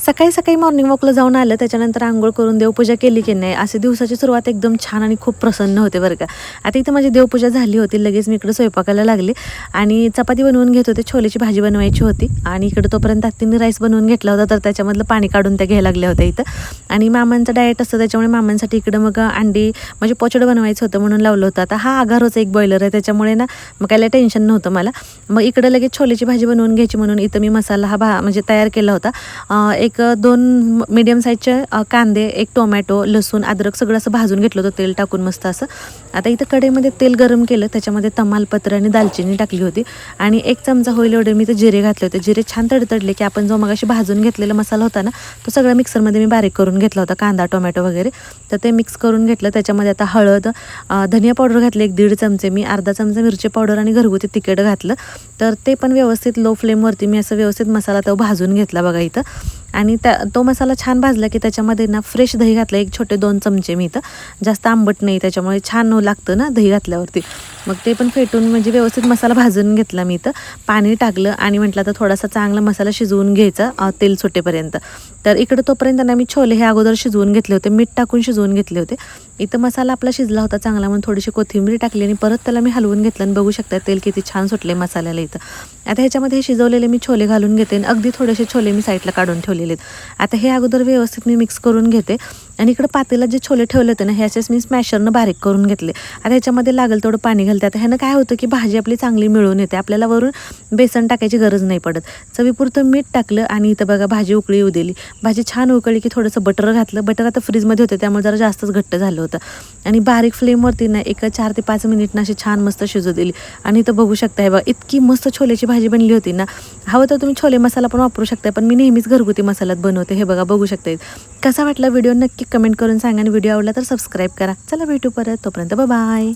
सकाळी सकाळी मॉर्निंग वॉकला जाऊन आलं, त्याच्यानंतर अंघोळ करून देवपूजा केली की नाही, असे दिवसाची सुरुवात एकदम छान आणि खूप प्रसन्न होते बरं का. आता इथं माझी देवपूजा झाली होती, लगेच मी इकडं स्वयंपाकाला लागले आणि चपाती बनवून घेत होते, छोलेची भाजी बनवायची होती आणि इकडं तोपर्यंत आत्तींनी राईस बनवून घेतला होता, तर त्याच्यामधलं पाणी काढून त्या घ्यायला लागल्या होत्या इथं. आणि मामांचं डाएट असतं, त्याच्यामुळे मामांसाठी इकडं मग अंडी म्हणजे पोचडं बनवायचं होतं म्हणून लावलं होतं. आता हा आगारोचा एक बॉयलर आहे, त्याच्यामुळे ना मग काही टेन्शन नव्हतं मला. मग इकडं लगेच छोलेची भाजी बनवून घ्यायची म्हणून इथं मी मसाला हा म्हणजे तयार केला होता. एक 2 मीडियम साईजचे कांदे, एक टोमॅटो, लसूण, अद्रक सगळं असं भाजून घेतलं होतं तेल टाकून मस्त असं. आता इथं कढईमध्ये तेल गरम केलं, त्याच्यामध्ये तमालपत्र आणि दालचिनी टाकली होती आणि 1 चमचा होईल एवढे मी ते जिरे घातले होते. जिरे छान तडतडले की आपण जो मगाशी भाजून घेतलेला मसाला होता ना, तो सगळा मिक्सरमध्ये मी बारीक करून घेतला होता, कांदा, टोमॅटो वगैरे. तर ते मिक्स करून घेतलं. त्याच्यामध्ये आता हळद, धनिया पावडर घातले 1-1.5 चमचे मी, अर्धा चमचा मिरची पावडर आणि घरगुती तिखट घातलं. तर ते पण व्यवस्थित लो फ्लेमवरती मी असं व्यवस्थित मसाला तो भाजून घेतला बघा इथं. आणि तो मसाला छान भाजला की त्याच्यामध्ये ना फ्रेश दही घातलं, 1 छोटे 2 चमचे मी इथं. जास्त आंबट नाही, त्याच्यामुळे छान लागतं ना दही घातल्यावरती. मग ते पण फेटून म्हणजे व्यवस्थित मसाला भाजून घेतला मी इथं. पाणी टाकलं आणि म्हटलं तर थोडासा चांगला मसाला शिजवून घ्यायचा तेल सुटेपर्यंत. तर इकडं तोपर्यंत ना मी छोले हे अगोदर शिजवून घेतले होते, मीठ टाकून शिजवून घेतले होते. इथं मसाला आपला शिजला होता चांगला म्हणून थोडीशी कोथिंबीर टाकली आणि परत त्याला मी हलवून घेतलं आणि बघू शकता तेल किती छान सुटले मसाल्याला इथं. आता ह्याच्यामध्ये शिजवलेले मी छोले घालून घेते आणि अगदी थोडेसे छोले मी साईडला काढून ठेवलेले आहेत. आता हे अगोदर व्यवस्थित मी मिक्स करून घेते आणि इकडं पातेल्यात जे छोले ठेवले होते ना, ह्याचेच मी स्मॅशरनं बारीक करून घेतले. आता ह्याच्यामध्ये लागेल तेवढं पाणी घालते. आता ह्यानं काय होतं की भाजी आपली चांगली मिळून येते, आपल्याला वरून बेसन टाकायची गरज नाही पडत. चवीपुरतं मीठ टाकलं आणि इथं बघा भाजी उकळी येऊ दिली. भाजी छान उकळली की थोडंसं बटर घातलं. बटर आता फ्रीजमध्ये होते त्यामुळे जरा जास्तच घट्ट झालं होतं आणि बारीक फ्लेमवरती ना 4 ते 5 मिनिटनं अशी छान मस्त शिजू दिली. आणि इथं बघू शकता हे बघा इतकी मस्त छोलेची भाजी बनली होती ना. हवं तर तुम्ही छोले मसाला पण वापरू शकता, पण मी नेहमीच घरगुती मसाल्यात बनवते. हे बघा बघू शकता. कसा वाटला व्हिडिओ नक्की कमेंट करून सांगा आणि व्हिडिओ आवडला तर सबस्क्राईब करा. चला भेटू परत, तोपर्यंत बाय.